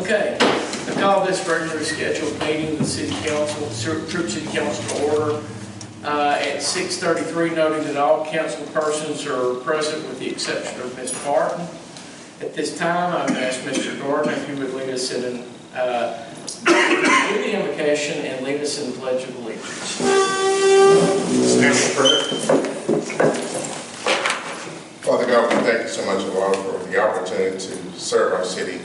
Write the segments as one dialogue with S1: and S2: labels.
S1: Okay, I call this regularly scheduled meeting of the City Council, Troup City Council to order at 6:33, noting that all council persons are present with the exception of Ms. Barton. At this time, I would ask Mr. Gordon if he would lead us in do the invocation and lead us in the Pledge of Allegiance.
S2: Stand for prayer. Father God, we thank you so much, Lord, for the opportunity to serve our city.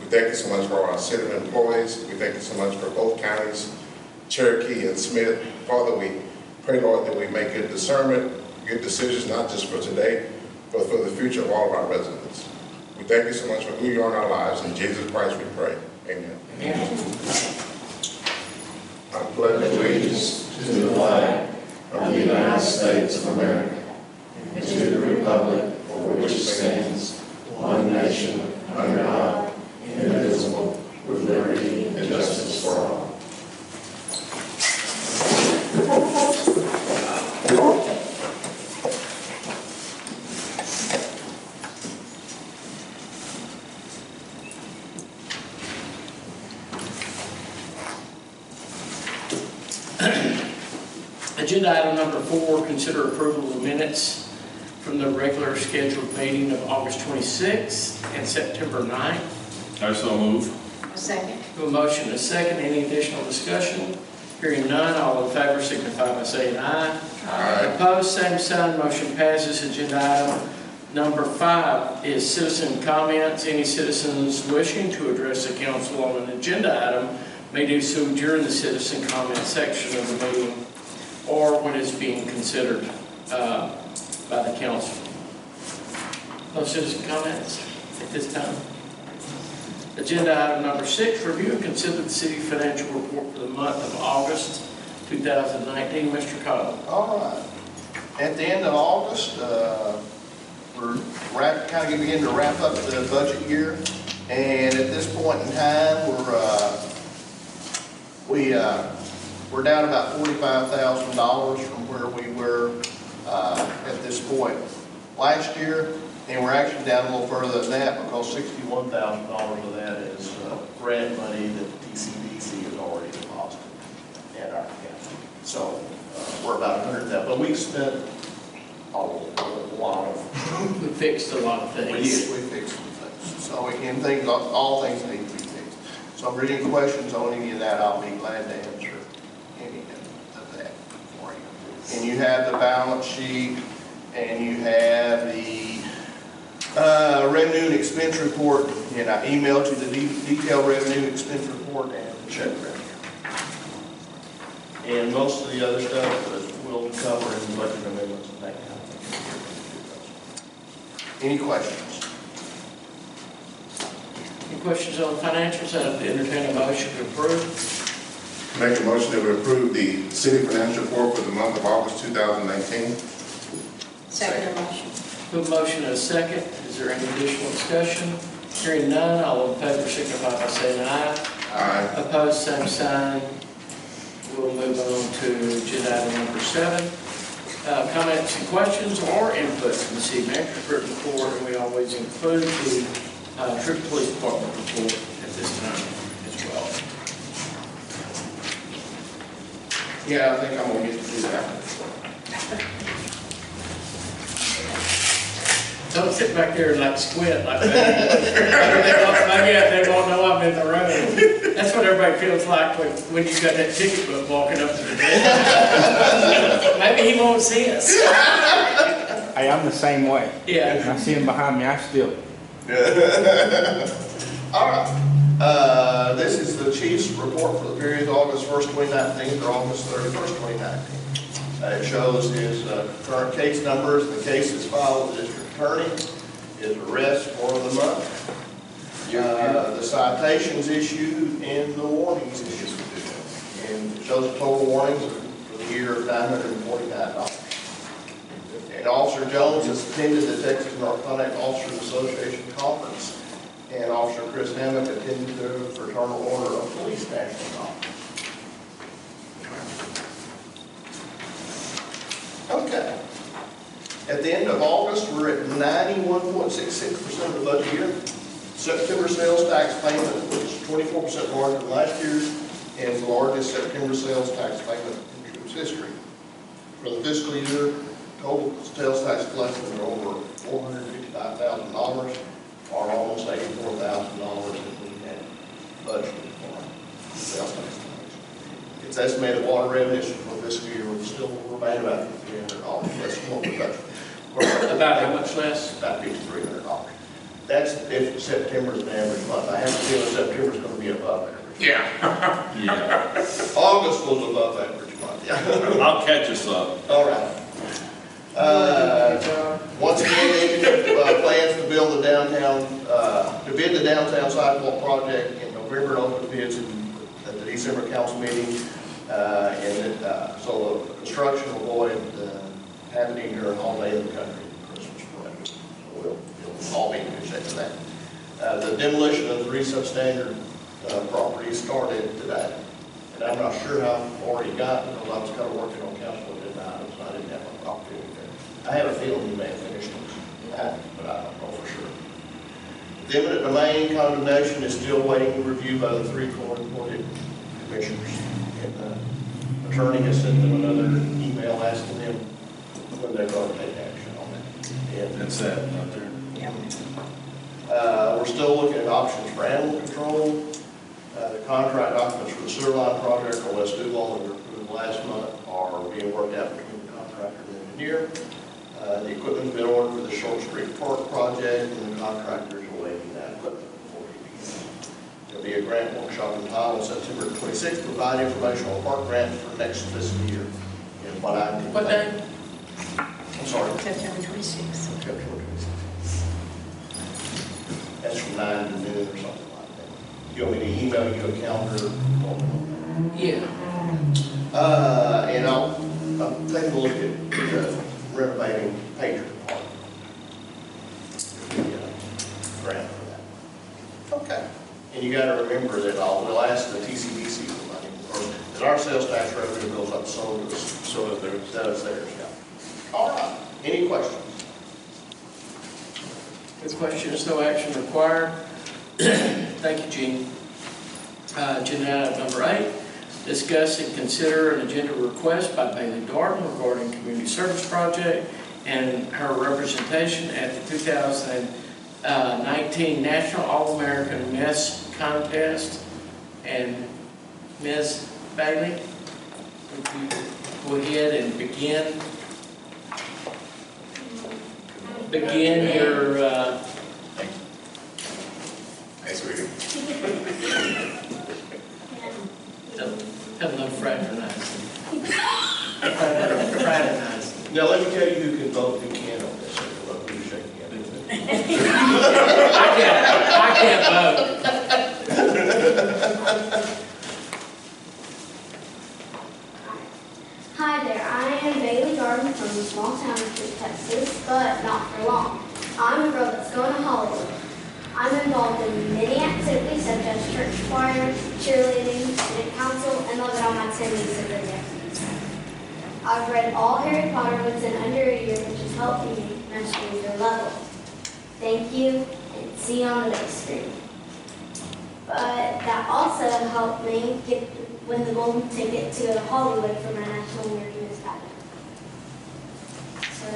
S2: We thank you so much for our city employees. We thank you so much for both counties, Cherokee and Smith. Father, we pray, Lord, that we make good discernment, good decisions, not just for today, but for the future of all of our residents. We thank you so much for who you are in our lives. In Jesus Christ we pray. Amen.
S1: Amen.
S2: I pledge allegiance
S3: to the flag of the United States of America and to the republic for which it stands, one nation, under God, indivisible, with liberty and justice for all.
S1: Agenda item number 4, consider approval of the minutes from the regular scheduled meeting of August 26th and September 9th.
S4: I so move.
S5: A second.
S1: A motion and a second. Any additional discussion? Hearing none, all in favor signify by saying aye.
S2: Aye.
S1: Opposed, same sign. Motion passes. Agenda item number 5 is citizen comments. Any citizens wishing to address the council on an agenda item may do so during the citizen comment section of the meeting or when it's being considered by the council. No citizen comments at this time. Agenda item number 6, review and consider the city financial report for the month of August 2019. Mr. Cole.
S6: All right. At the end of August, we're kind of beginning to wrap up the budget year, and at this point in time, we're down about $45,000 from where we were at this point last year, and we're actually down a little further than that because $61,000 of that is grant money that TCDC has already deposited at our account. So we're about $100,000, but we spent a lot of.
S1: We fixed a lot of things.
S6: Yes, we fixed some things. So again, all things need to be fixed. So I'm reading questions on any of that. I'll be glad to answer any of that for you. And you have the balance sheet, and you have the revenue and expense report, and I emailed you the detailed revenue expense report and the check revenue. And most of the other stuff we'll cover in the budget amendments and that kind of thing. Any questions?
S1: Any questions on the financials? I'd entertain a motion to approve.
S2: Make a motion that we approve the city financial report for the month of August 2019.
S5: Second motion.
S1: A motion and a second. Is there any additional discussion? Hearing none, all in favor signify by saying aye.
S2: Aye.
S1: Opposed, same sign. We'll move on to agenda item number 7. Comments and questions or input from the city manager's written report, and we always include the Troup Police Department report at this time as well.
S6: Yeah, I think I'm gonna get to do that.
S1: Don't sit back there and like squint like that. Maybe they won't know I'm in the room. That's what everybody feels like when you got that ticket book walking up to the desk. Maybe he won't see us.
S7: Hey, I'm the same way.
S1: Yeah.
S7: I see him behind me, I still.
S6: All right. This is the chief's report for the period August 1st, 2019 through August 31st, 2019. It shows his current case numbers. The case is filed with the district attorney, his arrest for the month, the citations issued, and the warnings issued. And it shows the total warnings for the year of $949. And Officer Jones has attended the Texas Narcotic Officers Association Conference, and Officer Chris Hammock attended the Fraternal Order of Police National Conference. Okay. At the end of August, we're at 91.66% of the budget year. September sales tax payment was 24% larger than last year's and the largest September sales tax payment in Troop's history. For the fiscal year, total sales tax collected are over $455,000, or almost $84,000 that we had budgeted for sales tax collection. It's estimated water revenues for this year will still remain about $300 less than what we budgeted.
S1: About how much less?
S6: About $5,300. That's if September is an average month. I have a feeling September is going to be above average.
S1: Yeah.
S3: Yeah.
S6: August was above average month, yeah.
S3: I'll catch us up.
S6: All right. Once again, plans to build the downtown, to bid the downtown sidewalk project in November and open bids at the December council meeting. So the construction will avoid happening during holiday of the country, Christmas parade. So we'll all be in good shape for that. The demolition of the 3 substandard properties started today. And I'm not sure how far you got because I was kind of working on council agenda items and I didn't have an opportunity there. I have a feeling you may have finished them, but I don't know for sure. The eminent domain condemnation is still waiting review by the 3 court-appointed commissioners. And the attorney has sent them another email asking them when they're going to take action on that. And
S3: That's that out there.
S6: we're still looking at options for animal control. The contract documents for the sewer line project on West Duval that were approved last month are being worked out between the contractor and the engineer. The equipment's been ordered for the Short Street Park project, and the contractor's awaiting that equipment before he begins. There'll be a grant workshop in Powell on September 26th to provide information on park grants for next fiscal year. And
S1: What day?
S6: I'm sorry.
S5: September 26th.
S6: September 26th. That's from 9 to noon or something like that. You want me to email you a calendar?
S1: Yeah.
S6: And I'll take a look at renovating Patriot Park. Grant for that. Okay. And you gotta remember that we'll ask the TCDC for money, or that our sales tax revenue goes up so that theirs, yeah. All right. Any questions?
S1: Good questions, no action required. Thank you, Gene. Agenda item number 8, discuss and consider an agenda request by Bailey Darden regarding community service project and her representation at the 2019 National All-American Mess Contest. And Ms. Bailey, would you go ahead and begin your
S2: Thanks, sweetie.
S1: Hello, fraternizing. Fraternizing.
S6: Now, let me tell you who can vote, who can't on this. Who shake hands.
S1: I can't vote.
S4: Hi there, I am Bailey Darden from the small town of Troup, Texas, but not for long. I'm a girl that's going to Hollywood. I'm involved in many activities such as church choir, cheerleading, student council, and love it on my 10 nieces and nephews. I've read all Harry Potter books in under a year, which has helped me master their level. Thank you, and see you on the big screen. But that also helped me win the golden ticket to go to Hollywood for my National American Miss Pageant. So,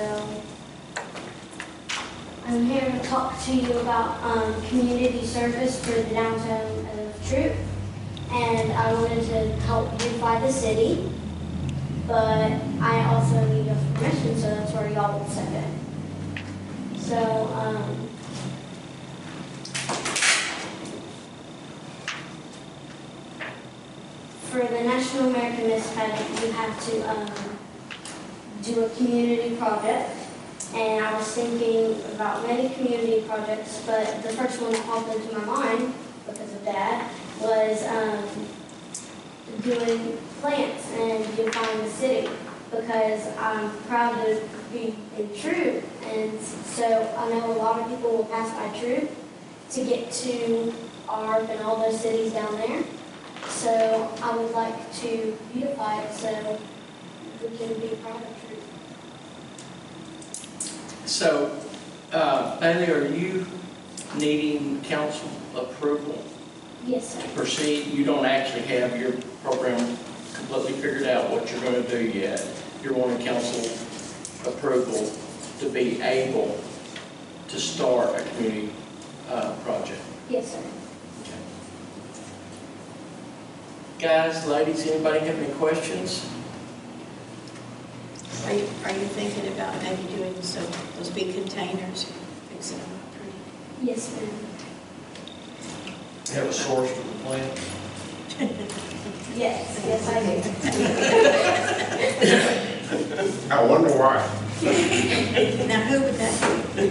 S4: I'm here to talk to you about community service for the downtown of Troup. And I wanted to help beautify the city, but I also need your permission, so that's where y'all would step in. So, for the National American Miss Pageant, you have to do a community project. And I was thinking about many community projects, but the first one that popped into my mind, because of Dad, was doing plants and beautifying the city, because I'm proud to be in Troup, and so I know a lot of people will pass by Troup to get to ARP and all those cities down there. So I would like to beautify it so we can be proud of Troup.
S1: So, Bailey, are you needing council approval
S4: Yes, sir.
S1: proceed. You don't actually have your program completely figured out what you're going to do yet. You're wanting council approval to be able to start a community project.
S4: Yes, sir.
S1: Guys, ladies, anybody have any questions?
S5: Are you thinking about maybe doing those big containers, fixing them up pretty?
S4: Yes, ma'am.
S1: You have a source for the plant?
S4: Yes, yes, I do.
S2: I wonder why.
S5: Now, who would that be?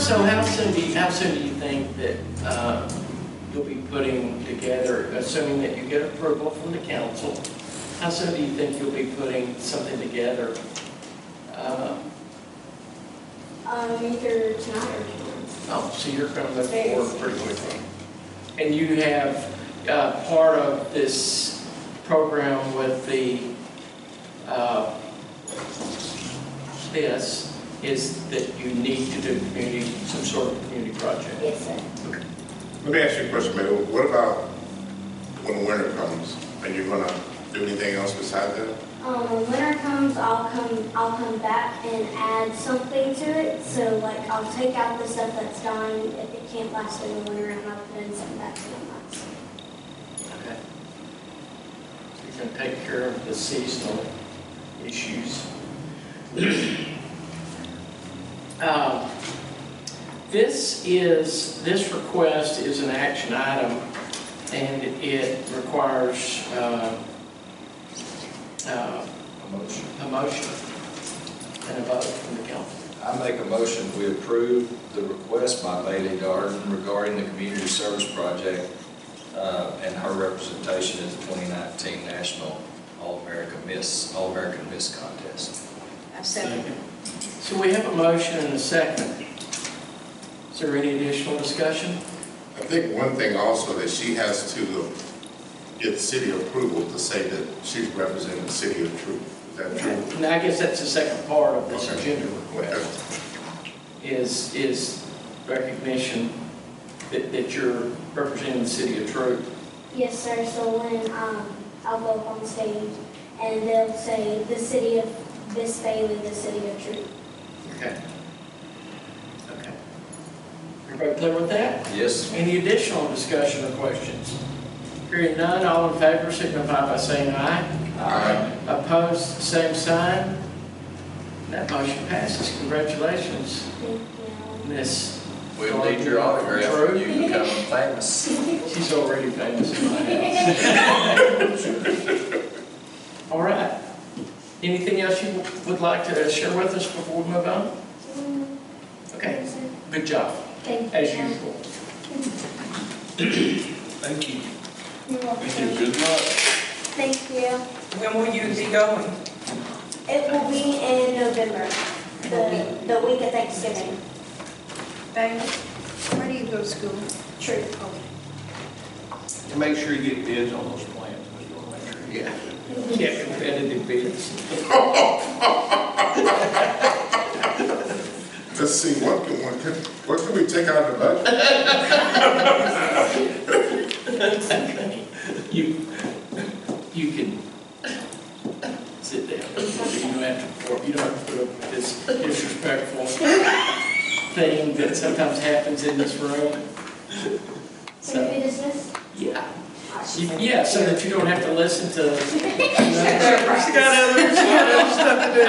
S1: So how soon do you think that you'll be putting together, assuming that you get approval from the council, how soon do you think you'll be putting something together?
S4: Either tonight or tomorrow.
S1: Oh, so you're going to move forward pretty quickly. And you have part of this program with the, this is that you need to do some sort of community project.
S4: Yes, sir.
S2: Let me ask you a question, Mayor. What about when winter comes? Are you gonna do anything else besides that?
S4: When winter comes, I'll come back and add something to it. So like I'll take out the stuff that's dying if it can't last in the winter, and I'll put in some back in the months.
S1: Okay. So you're going to take care of the seasonal issues. This request is an action item, and it requires a motion and a vote from the council.
S3: I make a motion, we approve the request by Bailey Garden regarding the community service project and her representation in the 2019 National All-American Miss Contest.
S5: I second.
S1: So we have a motion and a second. Is there any additional discussion?
S2: I think one thing also that she has to get city approval to say that she's representing the city of Troup. Is that true?
S1: And I guess that's the second part of this
S2: Okay.
S1: agenda request, is recognition that you're representing the city of Troup.
S4: Yes, sir. So when I'll go up on stage and they'll say the city of Miss Bailey, the city of Troup.
S1: Okay. Okay. Everybody clear with that?
S3: Yes.
S1: Any additional discussion or questions? Hearing none, all in favor signify by saying aye.
S2: Aye.
S1: Opposed, same sign. That motion passes. Congratulations,
S4: Thank you.
S1: Miss.
S3: We'll need your autograph when you become famous.
S1: She's already famous in my house. All right. Anything else you would like to share with us before we move on? Okay.
S4: Yes, sir.
S1: Good job,
S4: Thank you.
S1: as usual.
S8: Thank you.
S4: You're welcome.
S8: Good luck.
S4: Thank you.
S9: When will you be going?
S4: It will be in November, the week of Thanksgiving.
S5: Bailey, where do you go to school?
S4: True.
S8: And make sure you get bids on those plans. We want to make sure you
S1: Yeah. Get competitive bids.
S2: Let's see, what can we take out of the budget?
S1: You can sit down. You don't have to put up with this disrespectful thing that sometimes happens in this room.
S4: Can we be dismissed?
S1: Yeah. Yeah, so that you don't have to listen to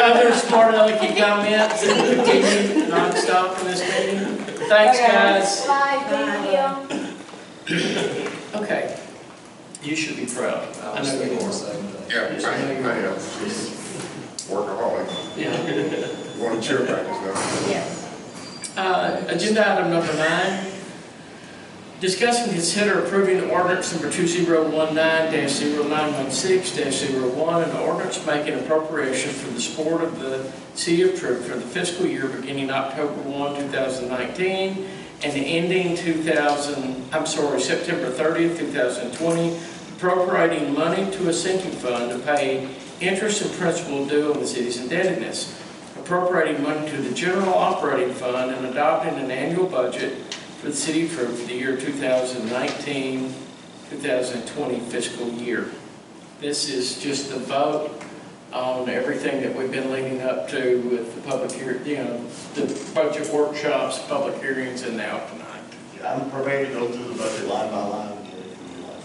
S1: other smart alecky comments and continue nonstop in this meeting. Thanks, guys.
S4: Bye, thank you.
S1: Okay. You should be proud. I know you
S3: the
S1: are.
S3: same thing.
S2: Yeah, I am. Workaholic.
S1: Yeah.
S2: You want to cheer practice now?
S5: Yes.
S1: Agenda item number 9. Discuss and consider approving ordinance number 2019-0916-01, an ordinance making appropriation for the support of the city of Troup for the fiscal year beginning October 1, 2019 and ending September 30th, 2020, appropriating money to a sinking fund to pay interest and principal due on the city's indebtedness, appropriating money to the general operating fund, and adopting an annual budget for the city of Troup for the year 2019 2020 fiscal year. This is just the vote on everything that we've been leading up to with the public hearing, the budget workshops, public hearings, and now tonight.
S6: I'm prepared to go through the budget line by line again if you like.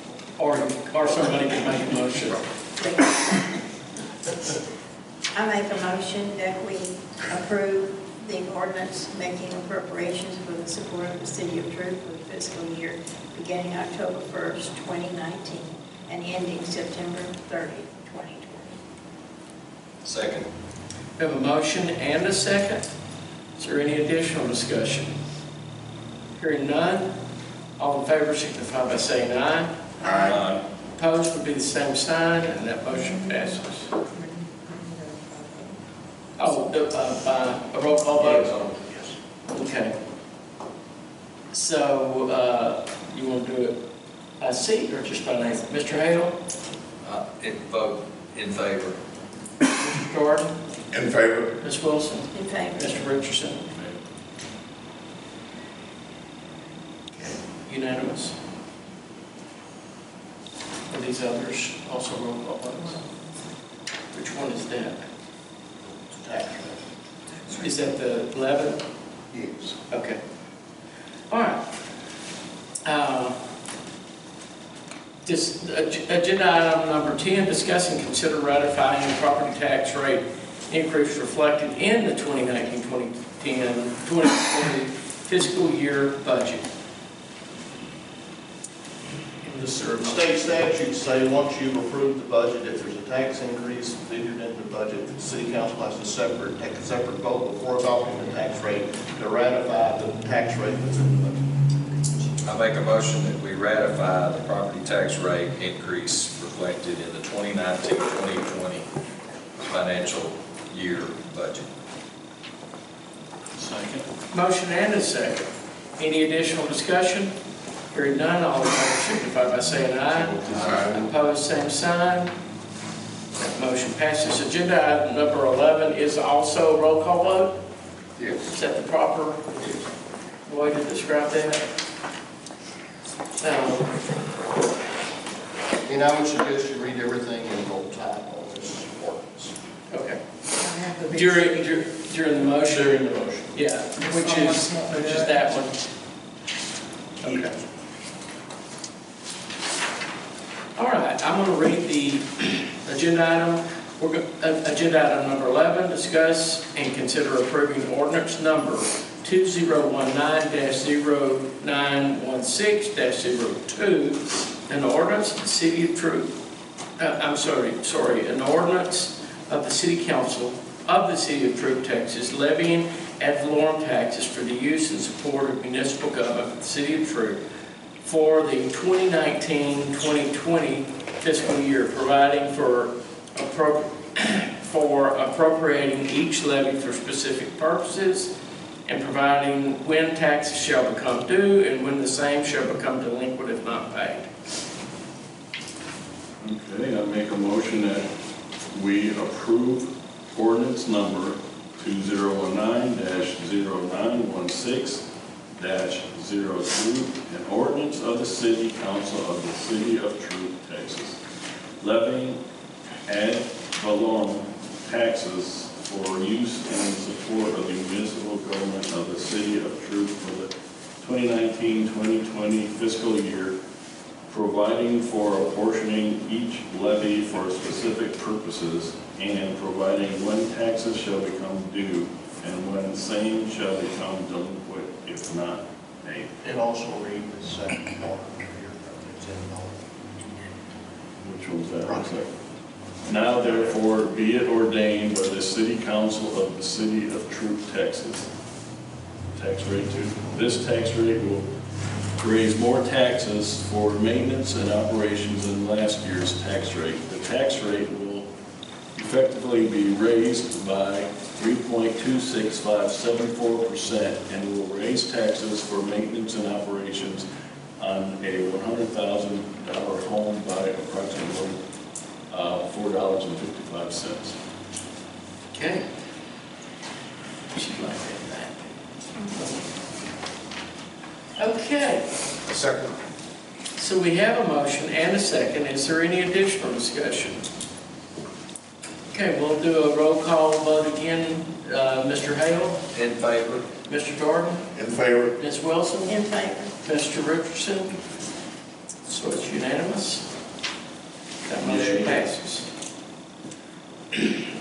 S1: Or somebody can make a motion.
S5: I make a motion that we approve the ordinance making appropriations for the support of the city of Troup for the fiscal year beginning October 1st, 2019 and ending September 30th, 2020.
S3: Second.
S1: We have a motion and a second. Is there any additional discussion? Hearing none, all in favor signify by saying aye.
S3: Aye.
S1: Opposed would be the same sign, and that motion passes. Oh, by a roll call vote?
S6: Yes.
S1: Okay. So, you want to do it by seat or just by name? Mr. Hale?
S3: Vote in favor.
S1: Mr. Jordan?
S2: In favor?
S1: Ms. Wilson?
S5: In favor.
S1: Mr. Richardson? Okay. Unanimous. Are these others also roll call votes? Which one is that? Is that the 11?
S6: Yes.
S1: Okay. All right. Agenda item number 10, discuss and consider ratifying the property tax rate increase reflected in the 2019-2020 fiscal year budget.
S6: The state statutes say once you've approved the budget, if there's a tax increase figured in the budget, the city council has to take a separate vote before adopting the tax rate to ratify the tax rate that's in the budget.
S3: I make a motion that we ratify the property tax rate increase reflected in the 2019-2020 financial year budget.
S1: Second. Motion and a second. Any additional discussion? Hearing none, all in favor signify by saying aye.
S2: Aye.
S1: Opposed, same sign. That motion passes. Agenda item number 11 is also a roll call vote.
S2: Yes.
S1: Is that the proper way to describe that?
S6: And I would suggest you read everything in bold type on this ordinance.
S1: Okay. During the motion?
S6: During the motion.
S1: Yeah, which is that one. Okay. All right, I'm going to read the agenda item. Agenda item number 11, discuss and consider approving ordinance number 2019-0916-02, an ordinance of the city of Troup. An ordinance of the City Council of the City of Troup, Texas, levying ad valorem taxes for the use and support of municipal government of the City of Troup for the 2019-2020 fiscal year, providing for appropriating each levy for specific purposes, and providing when taxes shall become due and when the same shall become delinquent if not paid.
S10: Okay, I make a motion that we approve ordinance number 2019-0916-02, an ordinance of the City Council of the City of Troup, Texas, levying ad valorem taxes for use and support of the municipal government of the City of Troup for the 2019-2020 fiscal year, providing for apportioning each levy for specific purposes, and providing when taxes shall become due and when the same shall become delinquent if not paid.
S6: And also read the second part here.
S10: Which one's that? Now therefore be it ordained by the City Council of the City of Troup, Texas. Tax rate 2. This tax rate will raise more taxes for maintenance and operations than last year's tax rate. The tax rate will effectively be raised by 3.26574% and will raise taxes for maintenance and operations on a $100,000 home by approximately $4.55.
S1: Okay. She'd like that back. Okay.
S2: Second.
S1: So we have a motion and a second. Is there any additional discussion? Okay, we'll do a roll call vote again. Mr. Hale?
S8: In favor?
S1: Mr. Jordan?
S2: In favor?
S1: Ms. Wilson?
S5: In favor.
S1: Mr. Richardson? So it's unanimous. That motion passes.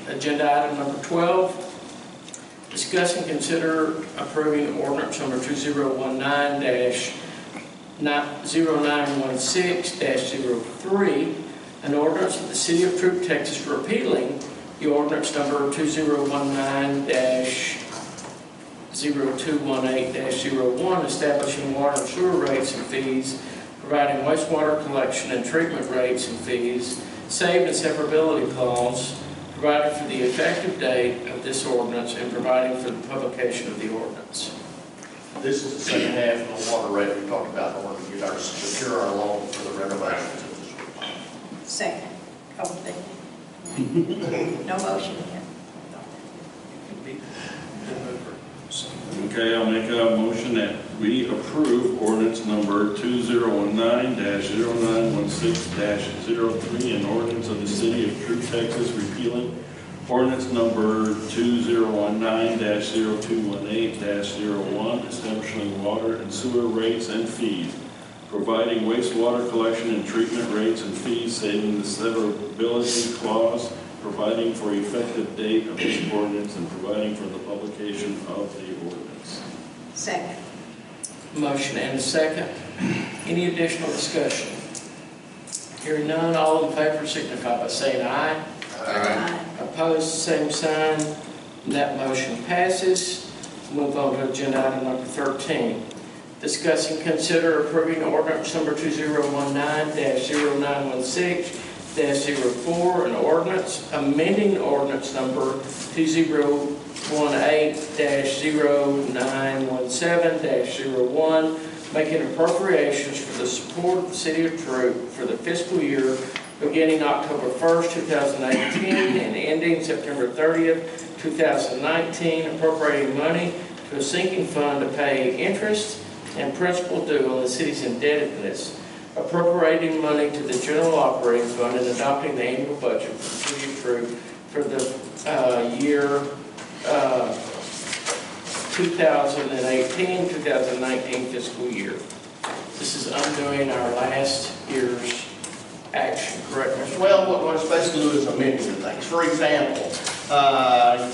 S1: Agenda item number 12, discuss and consider approving ordinance number 2019-0916-03, an ordinance of the City of Troup, Texas, repealing the ordinance number 2019-0218-01, establishing water and sewer rates and fees, providing wastewater collection and treatment rates and fees, saved and severability clause, providing for the effective date of this ordinance, and providing for the publication of the ordinance.
S6: This is the second half of the water rate we talked about in order to get our, secure our loan for the renovations of this room.
S5: Second. Oh, thank you. No motion yet.
S10: Okay, I'll make a motion that we approve ordinance number 2019-0916-03, an ordinance of the City of Troup, Texas, repealing ordinance number 2019-0218-01, establishing water and sewer rates and fees, providing wastewater collection and treatment rates and fees, saving the severability clause, providing for effective date of this ordinance, and providing for the publication of the ordinance.
S5: Second.
S1: Motion and a second. Any additional discussion? Hearing none, all in favor signify by saying aye.
S5: Aye.
S1: Opposed, same sign. That motion passes. Move on to agenda item number 13. Discuss and consider approving ordinance number 2019-0916-04, an ordinance amending ordinance number 2018-0917-01, making appropriations for the support of the City of Troup for the fiscal year beginning October 1st, 2018 and ending September 30th, 2019, appropriating money to a sinking fund to pay interest and principal due on the city's indebtedness, appropriating money to the general operating fund, and adopting the annual budget for the City of Troup for the year 2018-2019 fiscal year. This is undoing our last year's action, correct, Mr.
S6: Well, what it's basically doing is amending the things. For example,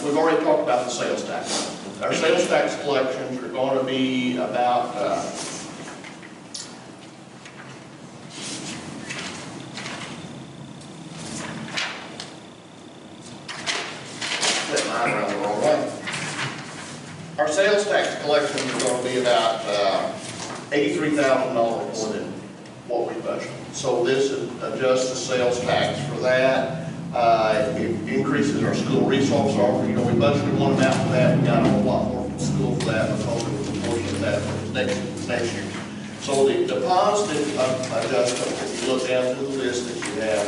S6: we've already talked about the sales tax. Our sales tax collections are going to be about, flip mine around the wrong way. Our sales tax collections are going to be about $83,000 more than what we budgeted. So this adjusts the sales tax for that. It increases our school resource offer. You know, we budgeted one amount for that. We got a whole lot more from school for that. We're hoping with a portion of that for next year. So the positive adjustment, if you look down through the list that you have,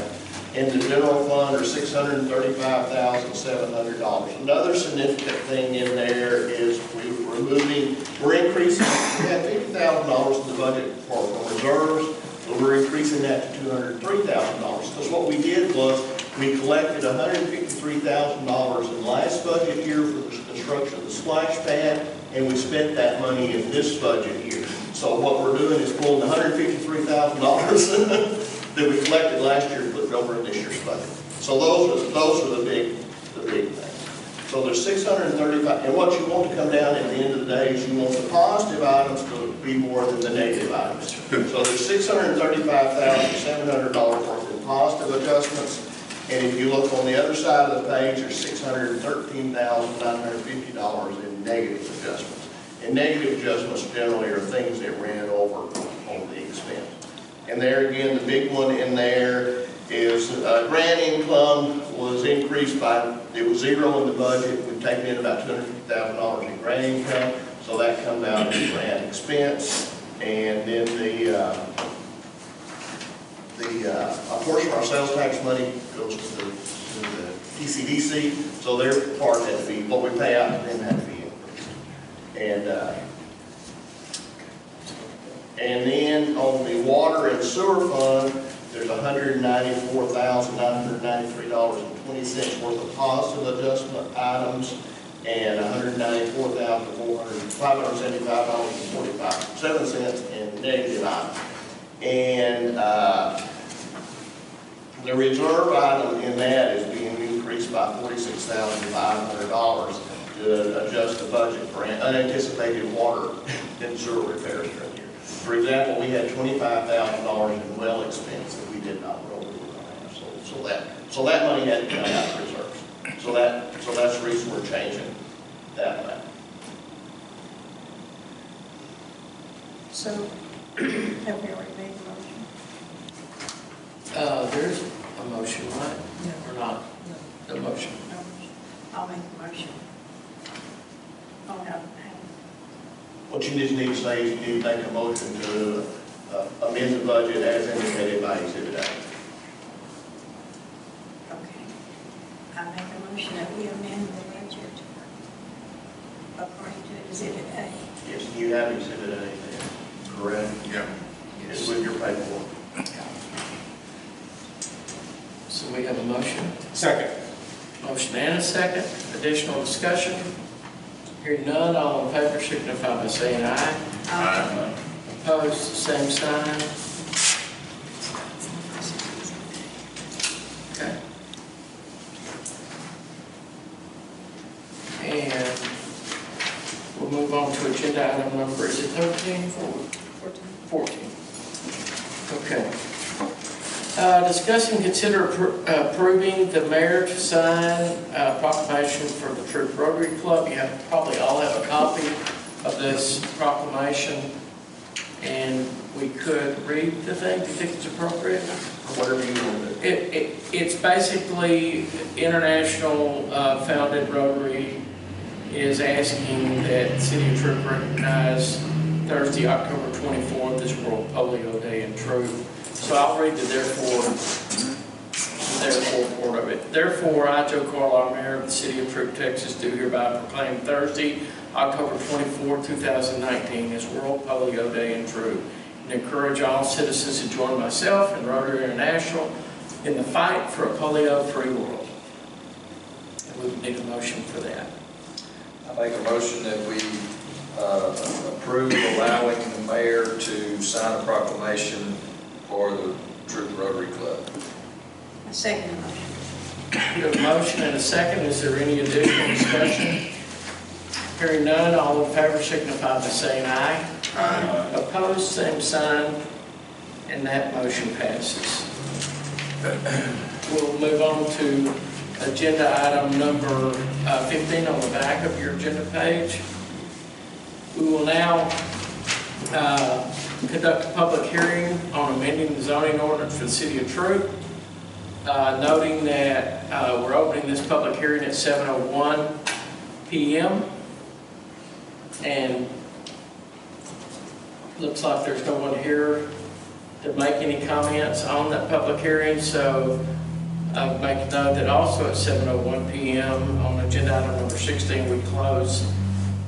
S6: in the general fund are $635,700. Another significant thing in there is we're increasing, we had $50,000 in the budget for reserves, but we're increasing that to $203,000. Because what we did was we collected $153,000 in last budget year for the construction of the splash pad, and we spent that money in this budget year. So what we're doing is pulling the $153,000 that we collected last year and put it over in this year's budget. So those are the big things. So there's 635, and what you want to come down at the end of the day is you want the positive items to be more than the negative items. So there's $635,700 worth in positive adjustments, and if you look on the other side of the page, there's $613,950 in negative adjustments. And negative adjustments generally are things that ran over on the expense. And there again, the big one in there is grant income was increased by, it was zero in the budget. We've taken in about $250,000 in grant income, so that comes out as grant expense. And then a portion of our sales tax money goes to the TCDC, so they're part of that fee. What we pay out to them, that fee increased. And And then on the water and sewer fund, there's $194,993.20 worth of positive adjustment items and $575.47 in negative items. And the reserve item in that is being increased by $46,500 to adjust the budget for unanticipated water and sewer repairs during the year. For example, we had $25,000 in well expense that we did not roll over on that. So that money had to come out of reserves. So that's the reason we're changing that amount.
S5: So, have we already made the motion?
S1: There's a motion, right?
S5: No.
S1: Or not? The motion.
S5: No. I'll make the motion. Oh, no.
S6: What you just need to say is you need to make a motion to amend the budget as indicated by Exhibit A.
S5: Okay. I make a motion that we amend the budget according to Exhibit A.
S6: Yes, you have Exhibit A there, correct?
S2: Yeah.
S6: It's with your paperwork.
S1: So we have a motion.
S2: Second.
S1: Motion and a second. Additional discussion? Hearing none, all in favor signify by saying aye.
S2: Aye.
S1: Opposed, same sign. Okay. And we'll move on to agenda item number, is it 13? 14. Okay. Discuss and consider approving the mayor to sign a proclamation for the Troup Rotary Club. You probably all have a copy of this proclamation, and we could read the thing. Do you think it's appropriate?
S6: Whatever you want to do.
S1: It's basically International Founded Rotary is asking that the City of Troup recognize Thursday, October 24th as World Polio Day in Troup. So I'll read the therefore part of it. Therefore, I, Joe Carlisle, Mayor of the City of Troup, Texas, do hereby proclaim Thursday, October 24, 2019 as World Polio Day in Troup, and encourage all citizens to join myself and Rotary International in the fight for a polio-free world. And we would need a motion for that.
S3: I make a motion that we approve allowing the mayor to sign a proclamation for the Troup Rotary Club.
S5: I second the motion.
S1: We have a motion and a second. Is there any additional discussion? Hearing none, all in favor signify by saying aye.
S2: Aye.
S1: Opposed, same sign, and that motion passes. We'll move on to agenda item number 15 on the back of your agenda page. We will now conduct a public hearing on amending the zoning ordinance for the City of Troup. Noting that we're opening this public hearing at 7:01 p.m. and looks like there's no one here to make any comments on that public hearing, so I'll make a note that also at 7:01 p.m. on agenda item number 16, we close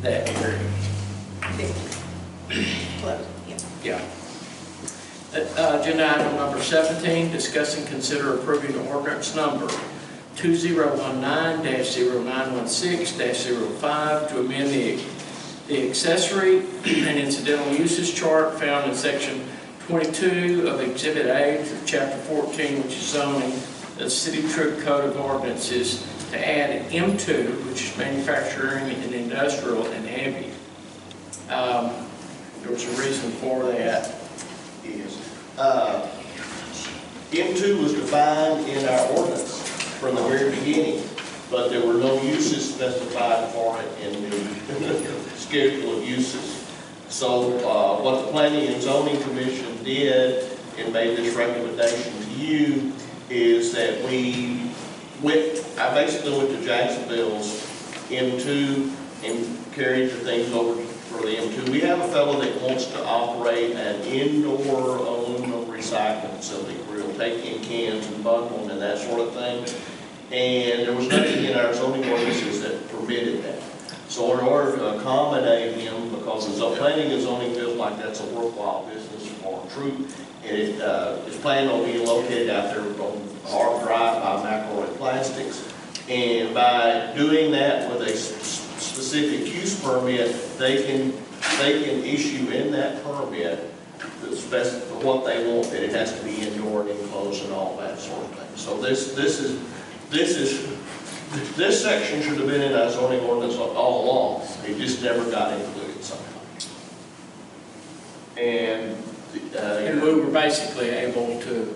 S1: that hearing.
S5: Close, yeah.
S1: Yeah. Agenda item number 17, discuss and consider approving ordinance number 2019-0916-05 to amend the accessory and incidental uses chart found in section 22 of Exhibit A to Chapter 14, which is zoning, the City of Troup Code of Ordinances, to add M2, which is manufacturing and industrial and heavy. There was a reason for that.
S6: Is M2 was defined in our ordinance from the very beginning, but there were no uses specified for it in the schedule of uses. So what the Planning and Zoning Commission did and made this recommendation to you is that I basically went to Jacksonville's M2 and carried the things over for the M2. We have a fellow that wants to operate an indoor aluminum recycling facility where he'll take in cans and bundle them and that sort of thing. And there was nothing in our zoning ordinances that permitted that. So in order to accommodate him, because the planning and zoning feels like like that's a worthwhile business for Troup. And it is planning on being located out there on Hard Drive by McElroy Plastics. And by doing that with a specific use permit, they can issue in that permit what they want, that it has to be indoor and enclosed and all that sort of thing. So this section should have been in our zoning ordinance all along. It just never got included somehow. And
S1: we were basically able to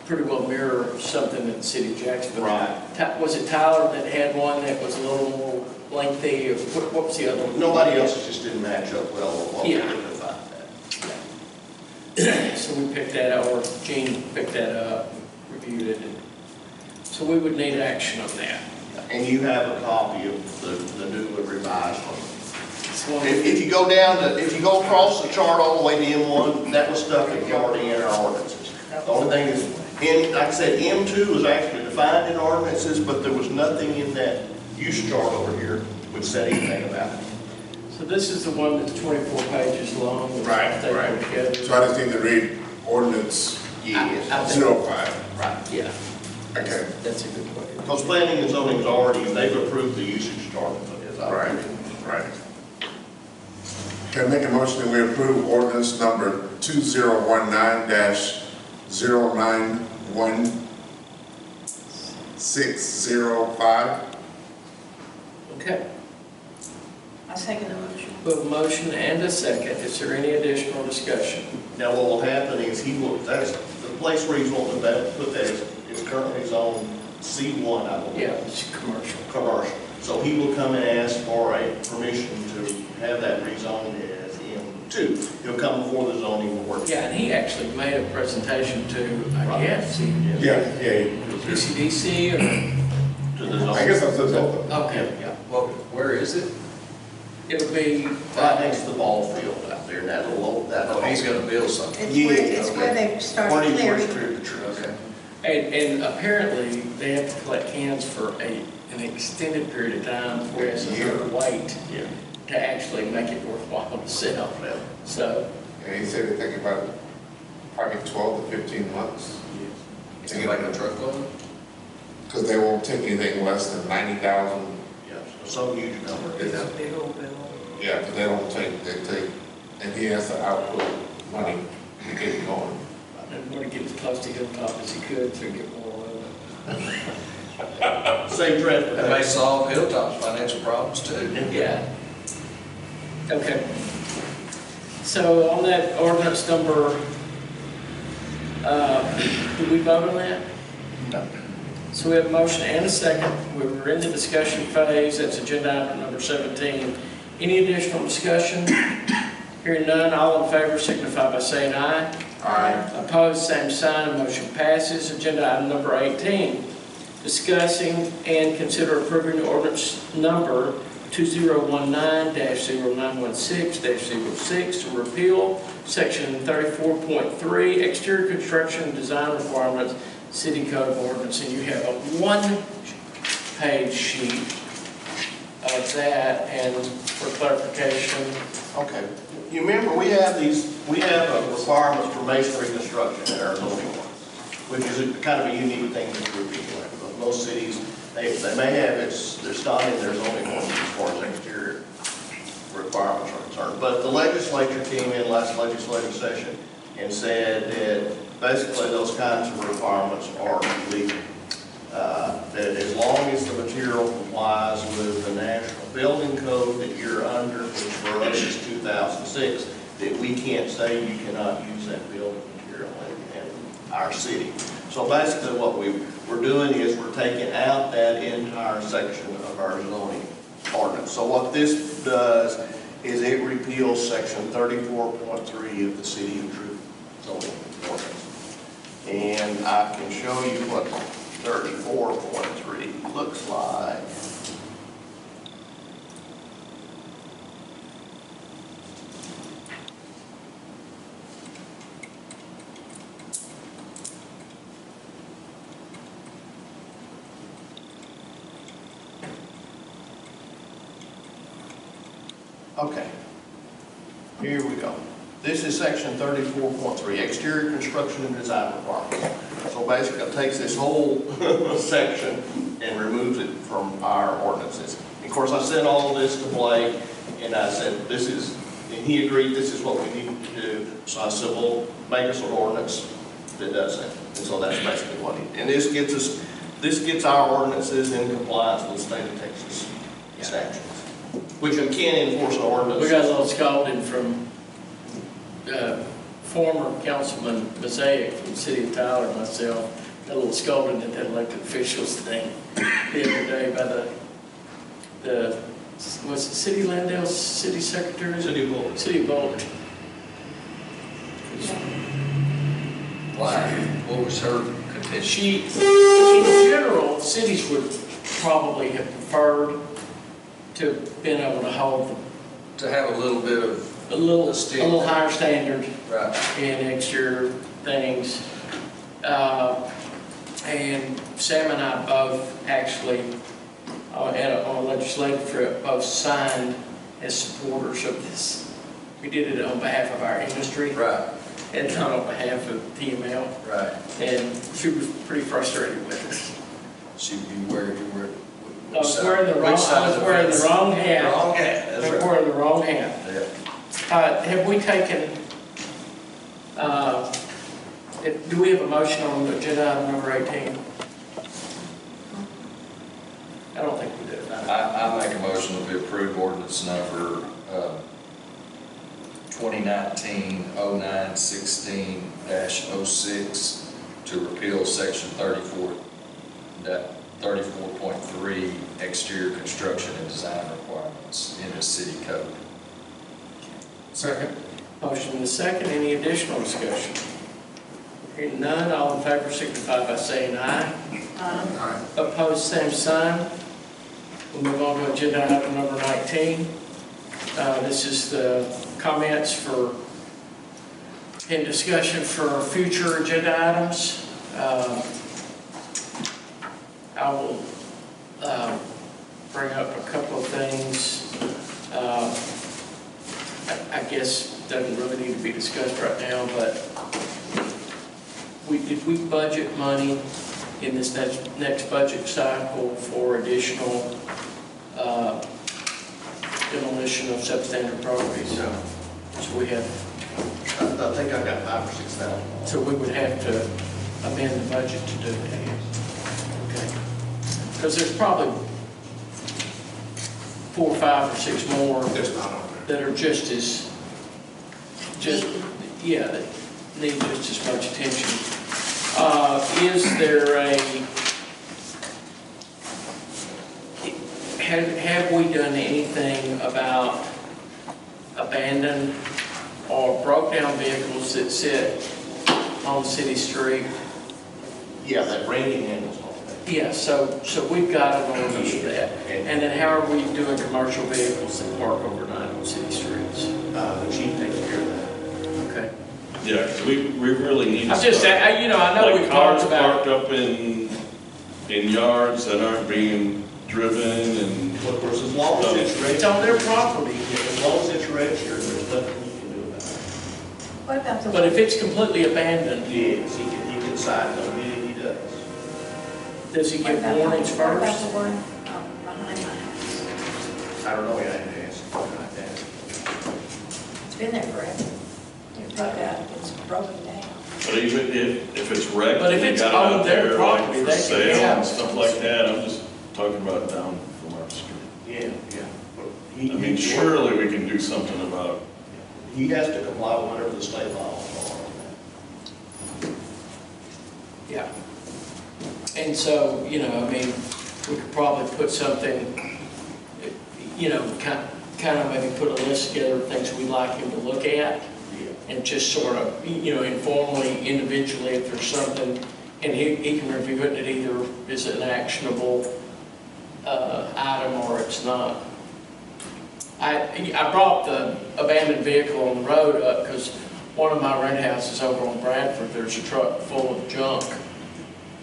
S1: pretty well mirror something that the city of Jacksonville.
S6: Right.
S1: Was it Tyler that had one that was a little more lengthy, or what was the other one?
S6: nobody else just didn't match up well with what we
S1: Yeah.
S6: could find that.
S1: So we picked that up, or Gene picked that up, reviewed it. So we would need action on that.
S6: And you have a copy of the newly revised one.
S1: So
S6: If you go if you go across the chart all the way to M1, that was stuff that was already in our ordinances. The only thing is, like I said, M2 was actually defined in ordinances, but there was nothing in that use chart over here which said anything about it.
S1: So this is the one that's 24 pages long.
S2: Right. So I just need to read ordinance
S6: Yes.
S2: 05.
S6: Right.
S1: Yeah,
S2: Okay.
S1: that's a good point.
S6: Because planning and zoning is already, they've approved the usage chart.
S2: Right. Right. Can I make a motion that we approve ordinance number 2019-091-605?
S1: Okay,
S5: I second the motion.
S1: we have a motion and a second. Is there any additional discussion?
S6: Now, what will happen is that's the place where he's wanting to put that is currently zoned C1, I believe.
S1: Yeah, it's commercial.
S6: Commercial. So he will come and ask for a permission to have that rezoned as M2. He'll come before the zoning board.
S1: Yeah, and he actually made a presentation to, I guess, PCDC or,
S6: To the zoning.
S2: I guess that's the
S1: okay, yeah.
S8: Well, where is it?
S1: It'll be,
S6: Right next to the ball field out there, in that little,
S8: Oh, he's gonna build something.
S5: It's where they
S6: Where
S5: started
S6: do you
S5: clearing.
S6: clear the trees?
S8: Okay.
S1: and apparently they have to collect cans for an extended period of time, whereas you have to wait
S6: Yeah.
S1: to actually make it worthwhile to sell.
S6: Yeah.
S1: So,
S2: And he said they think about probably 12 to 15 months.
S8: Is it like a truckload?
S2: Because they won't take anything less than 90,000.
S6: Yeah, so some huge number.
S5: Big old bill.
S2: Yeah, because they take, and he has to output money to get it going.
S1: I want to get as close to Hilltop as he could to get more of it.
S6: Same
S8: That may
S6: transportation.
S8: solve Hilltop's financial problems too.
S1: Yeah. Okay. So on that ordinance number, did we vote on that?
S6: No.
S1: So we have a motion and a second. We're in the discussion phase. That's agenda item number 17. Any additional discussion? Hearing none, all in favor signify by saying aye.
S2: Aye.
S1: Opposed, same sign, motion passes. Agenda item number 18, discussing and consider approving ordinance number 2019-0916-06 to repeal section 34.3, exterior construction design requirements, city code of ordinance. And you have a one-page sheet of that, and for clarification,
S6: Okay. You remember, we have a requirements for masonry construction in our zoning ordinance, which is kind of a unique thing that we're repealing. Most cities, they may have there's not in their zoning ordinance as far as exterior requirements are concerned. But the legislature came in last legislative session and said that basically those kinds of requirements are illegal. That as long as the material complies with the National Building Code that you're under, which for us is 2006, that we can't say you cannot use that building material in our city. So basically what we're doing is we're taking out that entire section of our zoning ordinance. So what this does is it repeals section 34.3 of the City of Troup zoning ordinance. And I can show you what 34.3 looks like. Okay, here we go. This is section 34.3, exterior construction and design requirements. So basically, it takes this whole section and removes it from our ordinances. Of course, I sent all of this to Blake, and I said, this is, and he agreed this is what we need to do. So I said, well, make us an ordinance that does that. And so that's basically what he did. And this gets our ordinances in compliance with the state of Texas statutes, which we can't enforce an ordinance.
S1: We got a little scolding from former Councilman Mosaic from the city of Tyler, myself, got a little scolding at that elected officials thing the other day by was it City Landale's city secretary?
S6: City of Boulder.
S1: City of Boulder.
S3: Why? What was her contention?
S1: In general, cities would probably have preferred to have been able to hold
S3: To have a little bit of,
S1: a little higher standard
S3: right,
S1: in exterior things. And Sam and I both actually, on a legislative trip, both signed as supporters of this. We did it on behalf of our industry
S3: right,
S1: and not on behalf of TML.
S3: right.
S1: And she was pretty frustrated with us.
S3: So you wear,
S1: I was wearing the wrong hat.
S3: Wrong hat,
S1: I
S3: that's
S1: was
S3: right.
S1: wearing the wrong hat.
S3: Yeah.
S1: Have we taken, do we have a motion on agenda item number 18? I don't think we did.
S3: I make a motion that we approve ordinance number 2019-09-16-06 to repeal section 34.3 exterior construction and design requirements in the city code.
S1: Second. Motion and a second. Any additional discussion? Hearing none, all in favor signify by saying aye.
S5: Aye.
S1: Opposed, same sign. We'll move on to agenda item number 19. This is the comments for, in discussion for future agenda items. I will bring up a couple of things. I guess doesn't really need to be discussed right now, but did we budget money in this next budget cycle for additional demolition of substandard properties?
S6: No.
S1: So we have,
S6: I think I've got 5,000 or 6,000.
S1: so we would have to amend the budget to do that. Okay. Because there's probably 4, 5, or 6 more
S2: It's not on there.
S1: that are that need just as much attention. Is there have we done anything about abandoned or broke down vehicles that sit on city street?
S6: Yeah, that Randy handles all that.
S1: Yeah, so we've got an ordinance for that. And then how are we doing commercial vehicles that park overnight on city streets?
S6: The chief takes care of that.
S1: Okay.
S10: Yeah, 'cause we really need to
S1: I'm just,
S10: start.
S1: I know
S10: Like
S1: we've
S10: cars
S1: talked about.
S10: parked up in yards that aren't being driven and.
S6: Well, of course, as long as it's
S1: It's
S6: registered,
S1: on their property.
S6: as long as it's registered, there's nothing you can do about it.
S5: What about the
S1: But if it's completely abandoned,
S6: Yes, he can sign it, he does.
S1: does he
S5: what
S1: give
S5: about
S1: warnings
S5: What about
S1: first?
S5: the one behind my house?
S6: I don't know, I had to ask him about that.
S5: It's been there forever. It's broke out, it's broken down.
S10: But even if it's wrecked,
S1: But if
S10: they
S1: it's
S10: got it
S1: on
S10: out
S1: their
S10: there
S1: property,
S10: like for
S1: they can
S10: sale
S1: have
S10: and
S1: it.
S10: stuff like that, I'm just talking about down from our street.
S6: Yeah. But
S10: I mean, surely we can do something about,
S6: He has to comply with whatever the state laws are.
S1: Yeah. And so, I mean, we could probably put something, kind of maybe put a list together of things we'd like him to look at. And just sort of, informally, individually, if there's something, and he can review it, and it either is an actionable item or it's not. I brought the abandoned vehicle on the road up because one of my rent houses over on Bradford, there's a truck full of junk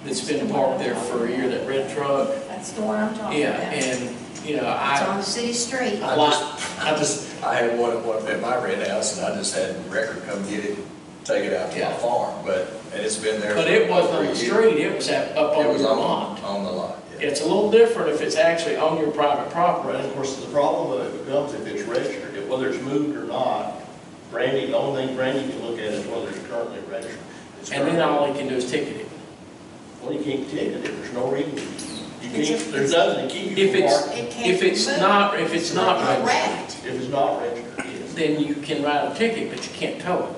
S1: that's been parked there for a year, that red truck.
S5: That's the one I'm talking
S1: Yeah,
S5: about.
S1: and,
S5: It's on the city street.
S6: I
S3: I had one at my red house, and I just had the record come get it, take it out to my
S1: Yeah.
S3: farm, and it's been there.
S1: But
S3: for
S1: it wasn't
S3: over
S1: on
S3: a
S1: the
S3: year.
S1: street, it was up
S3: It
S1: on
S3: was
S1: your
S3: on,
S1: lot.
S3: on the lot, yeah.
S1: It's a little different if it's actually on your private property.
S6: And of course, the problem with it becomes if it's registered, whether it's moved or not, Brandy, the only thing Brandy can look at is whether it's currently registered. It's
S1: And then all he can do is ticket it.
S6: Well, you can't ticket it, there's no reason. You can't, there's nothing to keep you
S1: If
S6: from
S1: it's,
S6: parking.
S5: It can't
S1: if it's
S5: be
S1: not,
S5: moved.
S1: if it's not registered,
S5: Correct.
S6: If it's not registered, yes.
S1: then you can write a ticket, but you can't tow it.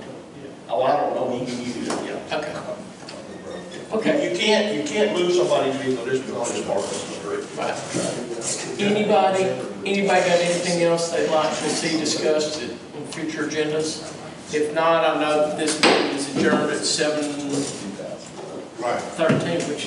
S6: Oh, I don't know, you do that, yeah.
S1: Okay. Okay.
S6: You can't move somebody's vehicle just because it's parked on the street.
S1: Right. Anybody got anything else they'd like to see discussed in future agendas? If not, I know that this meeting is adjourned at 7:13, which